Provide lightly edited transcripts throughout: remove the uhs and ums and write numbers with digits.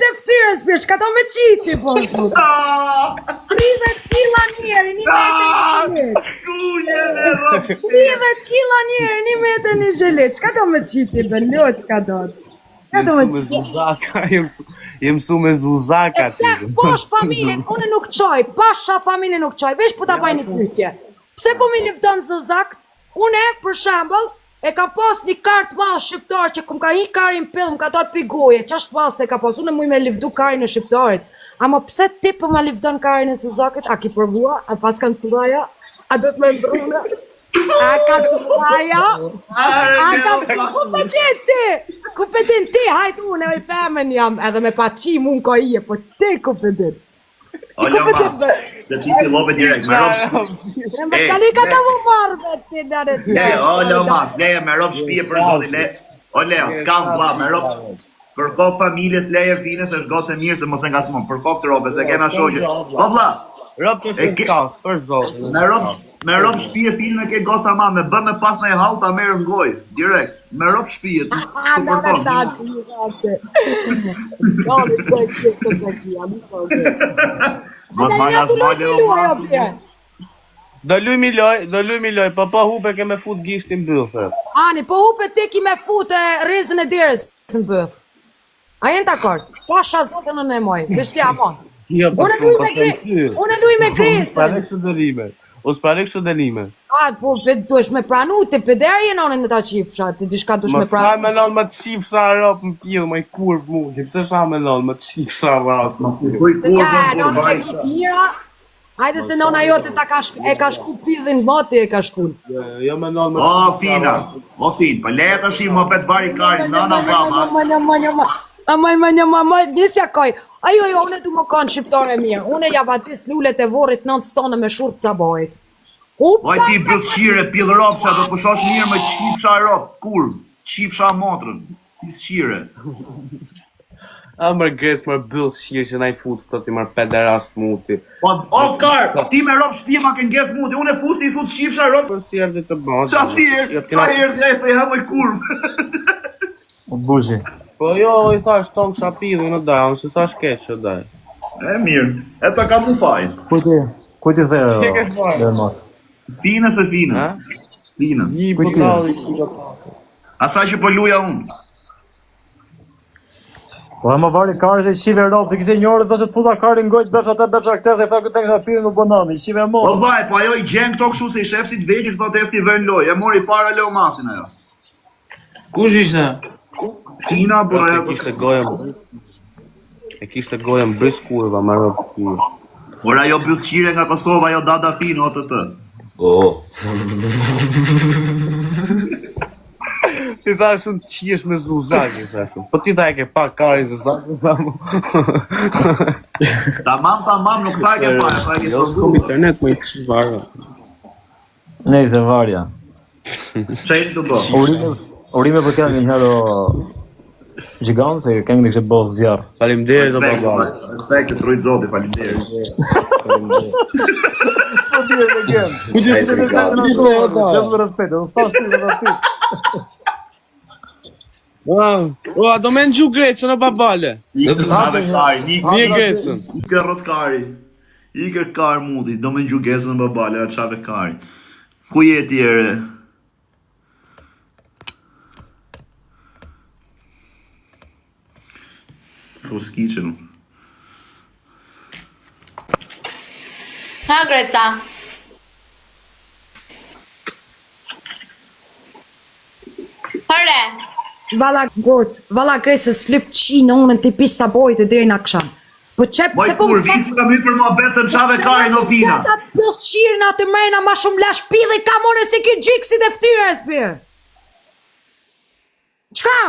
e ftyrës, për shka ta me qiti, po në shumë. 30 kila njeri, 1 kila njeri, 1 meter një zhelit. Qka ta me qiti, bëllot, qka do të? Jem su me Zuzaka ti. Posh familjen, une nuk qoj, pasha familjen nuk qoj, vesh po ta baj një pyetje. Pse po mi lifton Zuzakt? Une, për shembull, e ka pas një kartë malë shqiptar që kum ka një karin pill, më ka torë pigoje, qashtë malë se ka pas, une muj me lifdu karin e shqiptarit. Ama pse ti po ma lifton karin e Zuzakit? A ki përvua? A pas kanë të dhaja? A do të me ndruna? A ka të dhaja? A ka ku pëtin ti? Ku pëtin ti? Hajt unë e femen jam, edhe me pa qim unë ko ije, po ti ku pëtin? O Lomas, se ti fillove direkt, me rob shpije. Me kali ka të mu marrë me ti nare të O Lomas, leje me rob shpije për zotin, le. O Leo, t'kam vla, me rob shpije. Për kokë familjes leje fines është gotë se mirë se mos e nga smon, për kokë të robe, se kena shoqe. O vla, Rob të shkallë, për zotin. me rob shpije filin e ke gosta ma, me bë me pas në e halë ta merë ngoj, direkt. Me rob shpije, të supporton. Mos ma nga zmaj Leo Mas. Do luj mi loj, po hupe ke me fut gishtin bëllë. Ani, po hupe ti ki me fut rezën e dirës në bëth. A jenë t'akord? Pasha zotën në nemoj, bështi amon. Unë luj me kresën. O s'pare kështu dënime. A, po, duesh me pranu, të pederje nënë në ta qifësha, të dishka duesh me pranu. Më me nënë më të qifësha rap në pjellë, më i kurv mu, që pëse shha me nënë më të qifësha rasë. Të qa, nënë e kitë mira, hajde se nëna jote e ka shku pidhin moti e ka shku. Jo me nënë më të O, fina, pa leje të shimë, më petë vari kari, nëna Ama, nisja koj. Ajo, une du më kanë shqiptare mirë. Une javatis lullet e vorit 9 stone me shurë të sabojt. Oj ti bëllqire, pillë ropësha, do pushosh mirë me qifësha ropë, kurv, qifësha motrën, qire. A mërë gres mërë bëllqire që na i futë këto ti mërë pederast muti. O, kar, ti me ropë shpije ma kënë gjes muti, unë e fusti i thutë qifësha ropë. Për si erdi të bëndë. Qa si erdi, e hemoj kurv. O buzi. Po jo, i thash tonë kësha pidhu në daj, unë që thash keqë që daj. E mirë, e ta ka mu fajnë. Ku ti the, Lomas? Finës e finës. Finës. Një bëtalli që ka pa. Asaj që po luja unë. Po e më vari karë se qive ropë, të kise një orë dhe se të futa karë në gojtë, befsha këte, se i tha këtë kësha pidhë në bënami, qive mo. Po vaj, po ajo i gjenë këto këshu se i shef si të vegjë këto testi vën loj, e mori para Leo Masin ajo. Kush ishte? Fina, po ajo... E kishte gojen bris kurva, më rëpë shpije. Por ajo bëllqire nga Kosova, ajo dada finë, o të. Ti thash shumë qiesh me Zuzaki, thashëm. Po ti ta e ke pa karin Zuzaki, mamu. Tamam, nuk tha e ke pa, tha e ke Jo, s'kom internet, më i të shvarë. Nejse, varja. Qajnë të do. Urime për kërë një herë gjiganë, se këngë në kështë bëzë zjarë. Faleminderit o baba. Respekt të trujtë zoti, faleminderit. Po ti e në kemë. Ku që si të të respekt, në s'pa shpilë dhe të O, do me në gju Greqën o babale. Ikë Greqën. Ikë rrot kari. Ikë kar muti, do me në gju Greqën në babale, a qave kari. Ku jeti ere? Fuskiqen. Ha, Greca. Hëre. Vala gocë, vala Gresës lyp qinë unën të pisë sabojt e deri në akşam. Po qep, Moj kur, vitë ka mirë për mua betë në qave kari në fina. Ta të pëllëshirë në atë mrejna ma shumë lash pidhe ka mone si ki gjikësit e ftyres, birë. Qka?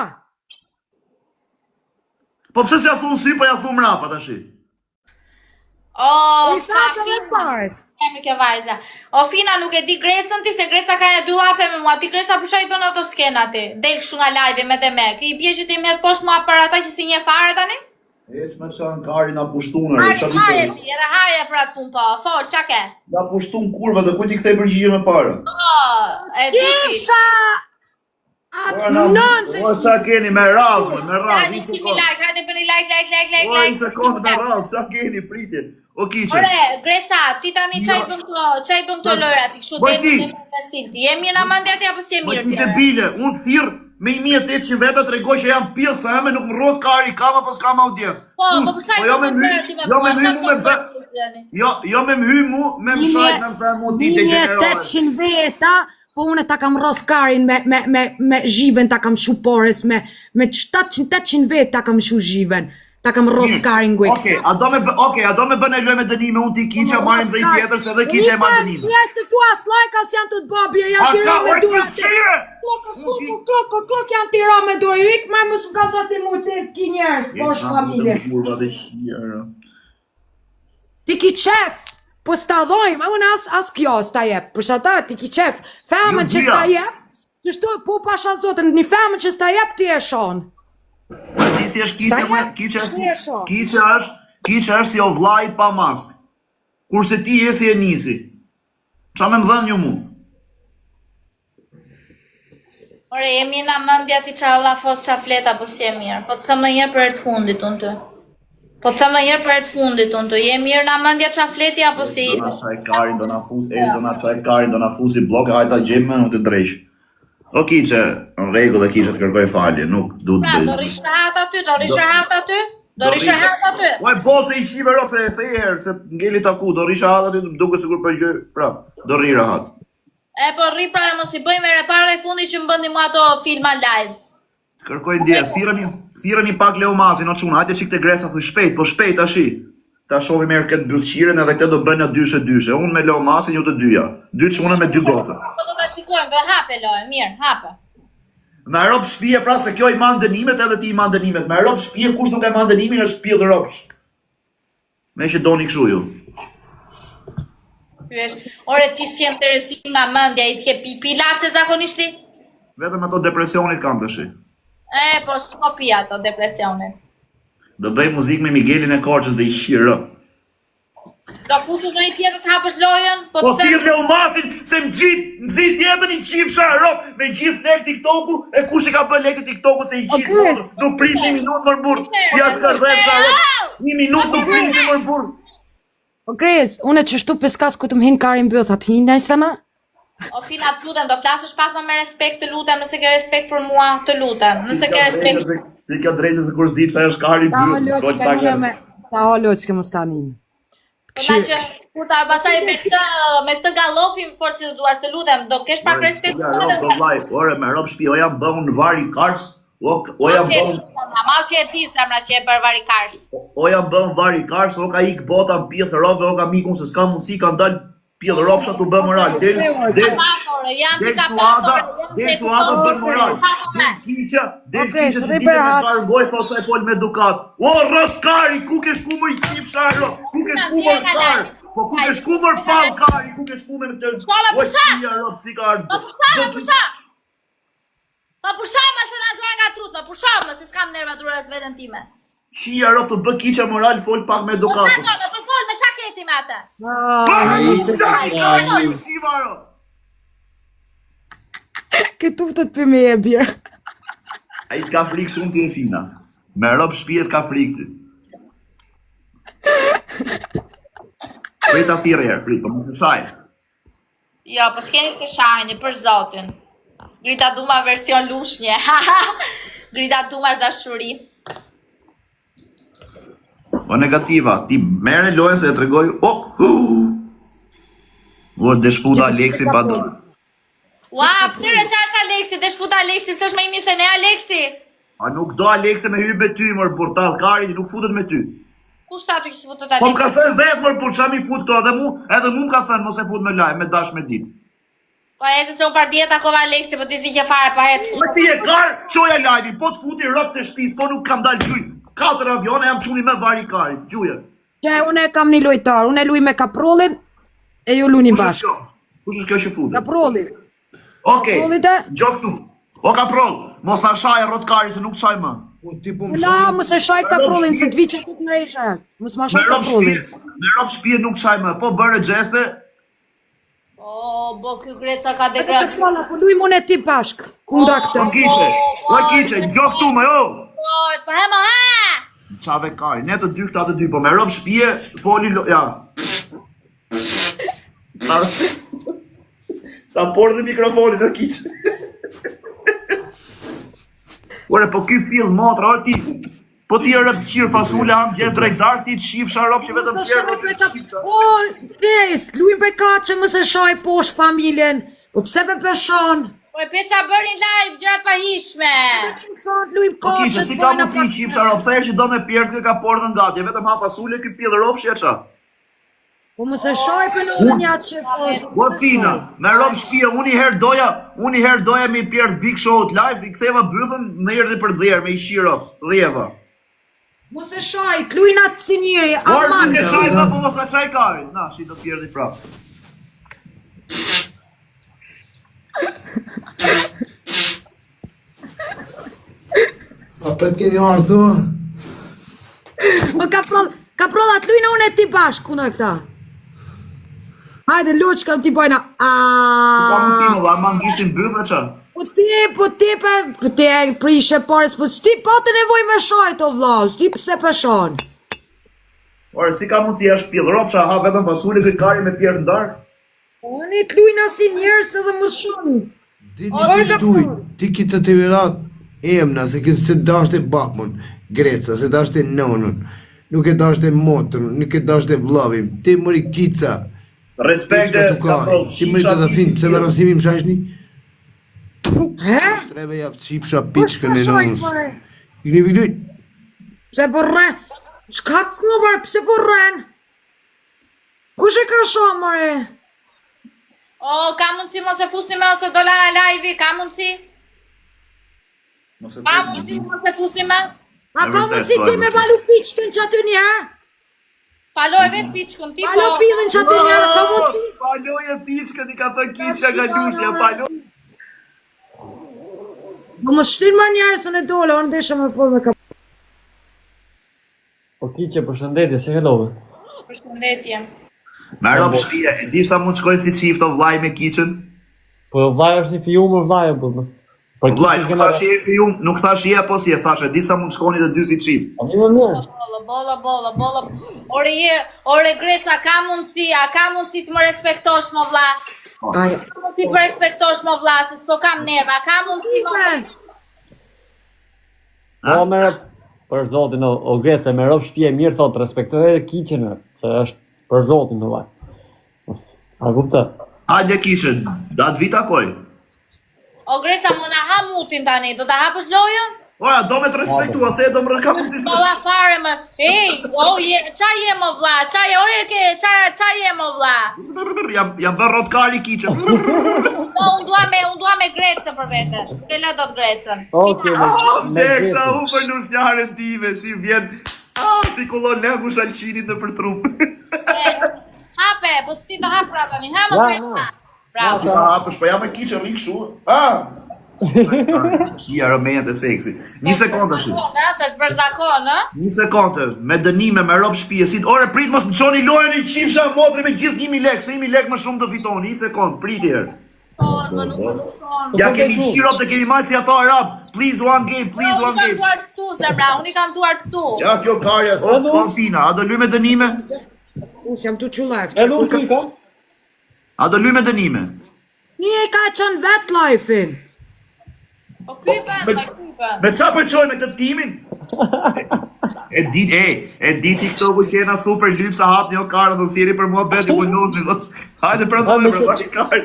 Po pëse se ja thunë sy, po ja thunë mrapa të shi? O, Kemi ke vajza. O Fina nuk e di Grecën ti, se Greca ka e dy llafe me mua. Ti Greca për çfarë i bën ato skena ti? Del kështu nga live me te me. Ki i bje që ti merr poshtë mua për ata që si një fare tani? Ec me çan kari na pushtunë. Haje ti, edhe haje për atë punë po. Fol, çka ke? Na pushtun kurva dhe ku ti kthej përgjigje me parë. E di ti. Kefsha! Atë nënëse. O, qa keni me radhë, me radhë. Hajde, shkimi like, hajde bëni like. O, një sekundë me radhë, qa keni, pritje. O, kiqe. Ore, Greca, ti tani çaj bën këto lojra ti, kështu demi me stil ti. Je mirë në mendje ti apo si je mirë Ti ti? debile, unë thirr me 1800 veta tregoj që jam pjesë eme, nuk më rrot kari kam apo s'kam audiencë. Po për çaj jo me hy mu me mshajt me më thënë mu ti degenerale. 1800 veta, po unë ta kam ros karin me zhiven, ta kam shu pores, me 700-800 vet ta kam shu zhiven, ta kam ros karin gujt. Okej, a do me bën e loj me dënime, unë ti kiqe marim dhe i tjetër, se dhe kiqe e ma dënime. Njerës të tua s'lajk as janë të të babje, janë tira me durë. Klok janë tira me durë, ik marë më s'u ka zoti mu të ki njerës, bosh familje. Ti ki qef, po s'ta dhojmë, unë as kjo s'ta jep, për shata ti ki qef, femën që s'ta jep, që shtu po pasha zotën, një femën që s'ta jep ti e shonë. Ti si është kiqe është si o vlaj pa mask, kurse ti je si e nisi. Qa me më dhënë një mu? Ore, jemi në mendja ti qa Allah fot qa fleta, po si e mirë. Po të thëmë njërë për e të fundit unë të. Je mirë në mendja qa fleti, apo si... Do na qaj karin, do na fusi blok, hajta gjemë në të drejsh. O kiqe, në regull dhe kiqe të kërkoj falje, nuk du të Pra, bëjës. do risha hat aty. Oj, boze i qive ro, se e thejerë, se ngeli taku, do risha hat aty, duke sigur për gjë, pra, do rira hat. E po rri pra mos i bëjmë repara e fundi që më bëndi mu ato filma live. Kërkoj ndjes, thirreni pak Leomasin, o çuna, hajde çik te Greca, thuj shpejt, po shpejt tash. Ta shohim erë këtë byllëqiren edhe këtë do bënë në dyshe. Unë me Leomasin, ju të dyja. Dy çuna me dy goca. Po do ta shikojmë, do hape lojë, mirë, hape. Me rob shtëpie pra se kjo i man dënimet edhe ti i man dënimet. Me rob shtëpie kush nuk e man dënimin është shtëpi dhe robsh. Me që doni kështu ju. Ore ti si interesim nga mendja i ke pilace zakonisht ti? Vetëm ato depresionit kam tash. Po s'po pi ato depresionit. Do bëj muzikë me Miguelin e Korçës dhe i shirë. Do pusush në i tjetër të hapësh lojën? Po thirr Leomasin se më nxit tjetër i qifsha rob me gjithë lek TikToku e kush e ka bën lek TikToku se i gjithë. Nuk pris një minutë më burr. Ja s'ka rreth rob. Një minutë nuk pris më burr. O Gres, unë që shtu peskas ku të më hinë karin bëth, atë hinë nëjse më? O Fina, të lutem, do flasësh pak më me respekt, të lutem, nëse ke respekt për mua, të lutem, nëse ke respekt... Si ka drejtë se kur s'di që është kari bëth. Ta holo që ke më stanin. Përna që, kur të arbasaj me këtë galofim, forë si të duash, të lutem, do kesh pak respekt për mua. Ore, me rob shpi, o jam bëhun në vari kars, o jam bëhun... Mal që e ti, zemra që e për vari kars. O jam bën vari kars, o ka ik bota në pjethë robe, o ka mikun se s'ka mundësi, ka ndalë pjellë ropsha të bën moral. Del suada bën moral. Del kisha se dite me kargoj, po sa e fol me edukat. O, rrët kari, ku ke shku më i qif sharo, ku ke shku më kar, po ku ke shku më pal kari, ku ke shku me të... O, shia rrët, si ka ardhë. Pa pushama se na zoja nga trut, pa pushama se s'kam nerva drurës vetën time. Qia rop të bë kiqa moral, fol pak me edukatën. Po fol me sa keti me atë. Këtu të për me e bjerë. A i t'ka frikë shumë ti e Fina. Me rob shpijet ka frikë ty. Prita thirë herë, prita, më të shajë. Jo, po s'keni të shajni, për zotin. Grita Duma version lushnje. Grita Duma është dashuri. O negativa, ti mere lojën se e tregoj. O, deshfuta Aleksin pa do. Ua, pse reqash Aleksi, deshfuta Aleksi, pse është me i mirë se ne Aleksi? A nuk do Aleksi me hybe ty, mër portal kari, nuk futet me ty. Kush ta ty që si futet Po Aleksi? më ka thënë vetë mër por qa mi fut këto, edhe mu më ka thënë mos e fut me laj, me dash me dit. Po e se unë par djeta kova Aleksi, po ti si ke fare, pa hec Me ti e kar, qoja lajvi, po të futi rëp të shpis, po nuk kam dalë gjuj. 4 avione jam quni me vari kari, gjuje. Që une kam një lojtar, une luj me kaprollin, e ju lu një bashkë. Kush është kjo që futi? Kaprollin. Okej, gjok tu. O kaproll, mos na shaj rrot kari se nuk qaj më. La, mos e shaj kaprollin, se t'vi që të të nërejshë. Mos ma shaj kaprollin. Me rob shpije nuk qaj më, po bërë gjeste. O, bo ky Greca ka Edhe të degrad. kolla, po luj mune ti bashk. Kundra këtë. O kiqe, gjok tu më jo! Po hema ha! Qave kari, ne të dy këta të dy, po me rob shpije, foli ja. Ta por dhe mikrofonin, o kiqe. Ore, po ky pill motra, o ti, po ti e rëpqirë fasule, ham gjerë drejtar, ti të shifë sharop që vetëm pjerë, o ti të shifë. O, Gres, lujmë për ka që më se shaj posh familjen. Po pse për peshon? Po e peca bërin live gjërat pahishme. Lujmë O ka kiqe, që si ka mu fi qifë sharop, sa e që do me pjerë të ka por dhe ngatje, vetëm ha fasule, ky pill rop shjeqa. Po më se shaj për në një që O Tina, me rob shpia, unë i herë doja me i pjerë Big Show live, i ktheva bythën në erdhi për dherë, me i shiro, dhjeva. Mo se shaj, lujnë atë si njëri, Por aman. nuk e shaj, po mos ka çaj kari. Na, shi do pjerdi prapë. Pa për të keni arë, thua? Po ka prolla të lujnë unë e ti bashk, kuna këta. Hajde, luq, kam ti bojna. Pa mund si më dha, ma ngishtin bythë që? Po ti e prishe pares, po s'ti pa të nevoj me shajt o vla, s'ti pse peshon. Ore, si ka mund si është pjellë ropsha, ha vetëm fasule këtë kari me pjerë ndarë? Po një të lujnë asi njerës edhe më shoni. Ti kitë të virat emna, se këtë se dashte bakmon, Greca, se dashte nonën, nuk e dashte motën, nuk e dashte vlavim, ti mëri kica. Respekte, ka thot, ti mëri të të finë, se me rësimi më shashni? He? Treve javë qipsha pichkën e nonës. I një vidujt, Pse po rren? Qka kubar, pse po rren? Kush e ka shumë, more? O, ka mundësi mos e fusni me ose dola në live, ka mundësi? Ka mundësi mos e fusni me? A ka mundësi ti me balu pichkën që aty njerë? Palo e vetë pichkën, ti Balu po. pidhen që aty njerë, ka mundësi? Paloj e pichkën, i ka thë kiqja nga lushja, paloj. Po më shtin marrë njerë së në dole, unë desha me forme ka... O kiqe, përshëndetje, se helove. Përshëndetje. Me rob shpia, e di sa mund shkojnë si qift o vlaj me kiqen? Po vaj është një fiumë vaj, po mos. Vlaj, nuk thash je fium, nuk thash je apo si e thash, e di sa mund shkoni dhe dy si qift. A një më mirë. Bolla. Ore Greca, ka mundësi, a ka mundësi të më respektosh më vlla? Aja. Ka mundësi të më respektosh më vlla, se s'po kam nerva, ka mundësi më vlla? Po merë, për zotin, o Greca, me rob shpje mirë, thot, respektoj kiqen, se është për zotin, në vaj. A kupta? Hajde kiqe, da të vita koj. O Greca, më na ha mutin tani, do ta hapësh lojën? Ora, do me të respektua, the do më rëka mund si të... Dolla fare më. Ej, qa je më vlla? Qa je më vlla? Jam bërë rotkari kiqe. No, unë dua me Grecën për vete. Të le do të Grecën. Oke, Deksa, u për në fjarën time, si vjen... si kullon legu shalqinit në për trup. Hape, po si të hapë pra tani, ha më Greca. Bravo. Si ta hapësh, po jam e kiqe rikë shu. Shia rëmenjët e seksi. Një sekundë është. Të është bërë zakon, në? Një sekundë, me dënime, me rob shpije, si... Ore, prit mos më qoni lojën i qifsha motri me gjithë 1.000 lek, se 1.000 lek më shumë të fitoni. Një sekundë, prit herë. Ja kemi shirop të kemi majtë si ato arab. Please one game, please one game. Unë i kam duar këtu, zemra, unë i kam duar këtu. Ja, kjo karja, o, Fina, a do luj me dënime? Usë jam të qulajf. Edhe unë kika? A do luj me dënime? Një e ka qënë vetë life-in. Po kypen. Me qa përqoj me këtë timin? E di TikTok-u qena super lyp sa hap një karë dhe siri për mua beti për nusni. Hajde për të dhe për karë.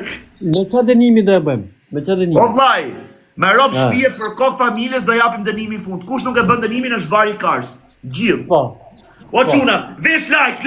Me qa dënimi do e bëjmë? Me qa dënimi? O vlaj, me rob shpije për kokë familjes do japim dënimi fund. Kush nuk e bën dënimin është vari kars. Gjithë. Po. O quna, vesh like!